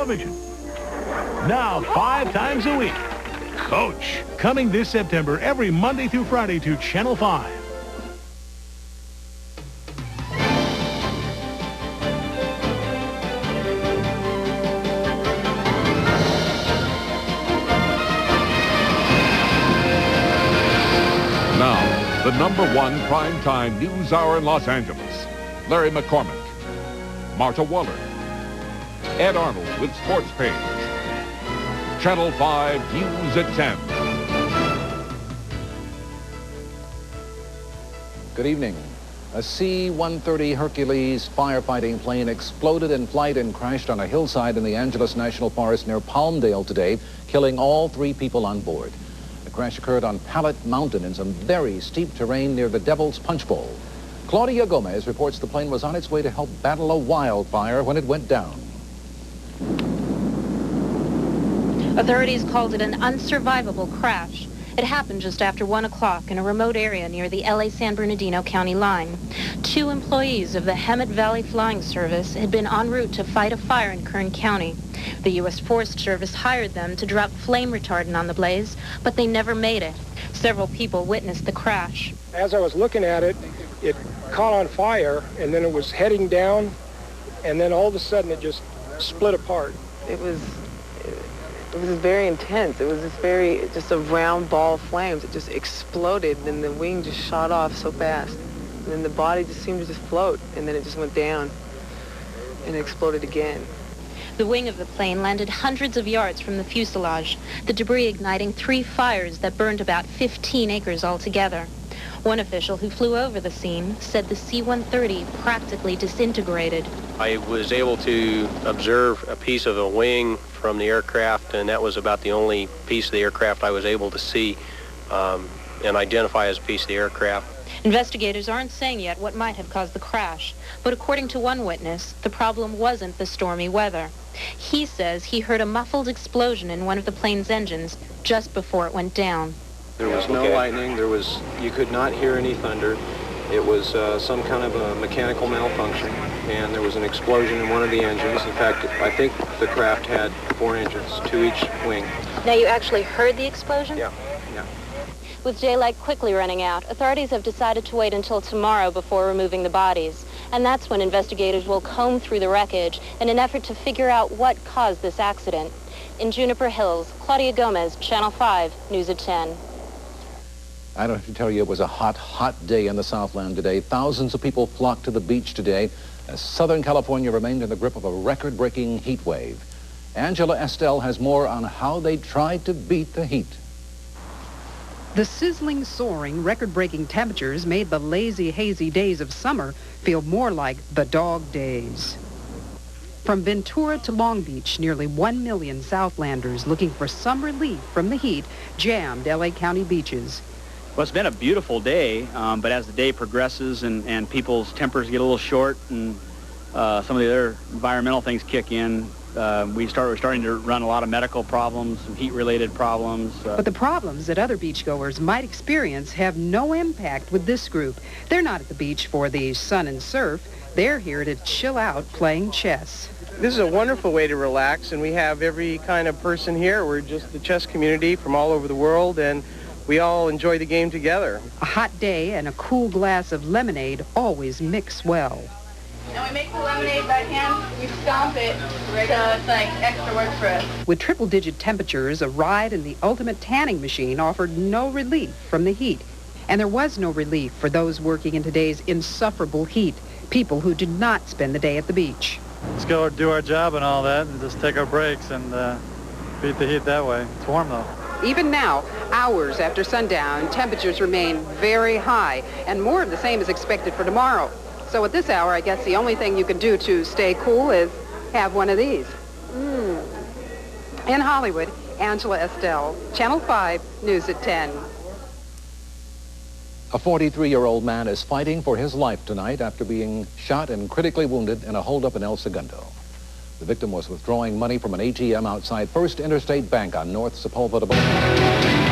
television. Now 5 times a week. Coach. Coming this September every Monday through Friday to Channel 5. Now, the #1 primetime news hour in Los Angeles. Larry McCormick, Marta Waller, Ed Arnold with Sports Page. Channel 5 News at 10. Good evening. A C-130 Hercules firefighting plane exploded in flight and crashed on a hillside in the Angeles National Forest near Palmdale today, killing all 3 people on board. The crash occurred on Pallet Mountain in some very steep terrain near the Devil's Punch Bowl. Claudia Gomez reports the plane was on its way to help battle a wildfire when it went down. Authorities called it an unsurvivable crash. It happened just after 1 o'clock in a remote area near the LA-San Bernardino County line. 2 employees of the Hemet Valley Flying Service had been en route to fight a fire in Kern County. The U.S. Forest Service hired them to drop flame retardant on the blaze, but they never made it. Several people witnessed the crash. As I was looking at it, it caught on fire, and then it was heading down, and then all of a sudden it just split apart. It was very intense. It was just a round ball of flames. It just exploded, and the wing just shot off so fast. And then the body just seemed to just float, and then it just went down, and it exploded again. The wing of the plane landed hundreds of yards from the fuselage, the debris igniting 3 fires that burned about 15 acres altogether. One official who flew over the scene said the C-130 practically disintegrated. I was able to observe a piece of a wing from the aircraft, and that was about the only piece of the aircraft I was able to see and identify as a piece of the aircraft. Investigators aren't saying yet what might have caused the crash, but according to one witness, the problem wasn't the stormy weather. He says he heard a muffled explosion in one of the plane's engines just before it went down. There was no lightning. You could not hear any thunder. It was some kind of a mechanical malfunction, and there was an explosion in one of the engines. In fact, I think the craft had 4 engines, 2 each wing. Now, you actually heard the explosion? Yeah. With daylight quickly running out, authorities have decided to wait until tomorrow before removing the bodies. And that's when investigators will comb through the wreckage in an effort to figure out what caused this accident. In Juniper Hills, Claudia Gomez, Channel 5, News at 10. I don't have to tell you, it was a hot, hot day in the Southland today. Thousands of people flocked to the beach today as Southern California remained in the grip of a record-breaking heat wave. Angela Estelle has more on how they tried to beat the heat. The sizzling, soaring, record-breaking temperatures made the lazy, hazy days of summer feel more like the dog days. From Ventura to Long Beach, nearly 1 million Southlanders looking for some relief from the heat jammed LA County beaches. Well, it's been a beautiful day, but as the day progresses and people's tempers get a little short and some of the other environmental things kick in, we're starting to run a lot of medical problems, some heat-related problems. But the problems that other beachgoers might experience have no impact with this group. They're not at the beach for the sun and surf. They're here to chill out playing chess. This is a wonderful way to relax, and we have every kind of person here. We're just the chess community from all over the world, and we all enjoy the game together. A hot day and a cool glass of lemonade always mix well. And we make the lemonade by hand. We stomp it, so it's like extra work for us. With triple-digit temperatures, a ride in the ultimate tanning machine offered no relief from the heat. And there was no relief for those working in today's insufferable heat, people who did not spend the day at the beach. Let's go do our job and all that and just take our breaks and beat the heat that way. It's warm, though. Even now, hours after sundown, temperatures remain very high, and more of the same is expected for tomorrow. So at this hour, I guess the only thing you can do to stay cool is have one of these. In Hollywood, Angela Estelle, Channel 5, News at 10. A 43-year-old man is fighting for his life tonight after being shot and critically wounded in a holdup in El Segundo. The victim was withdrawing money from an ATM outside First Interstate Bank on North Sepulveda Boulevard.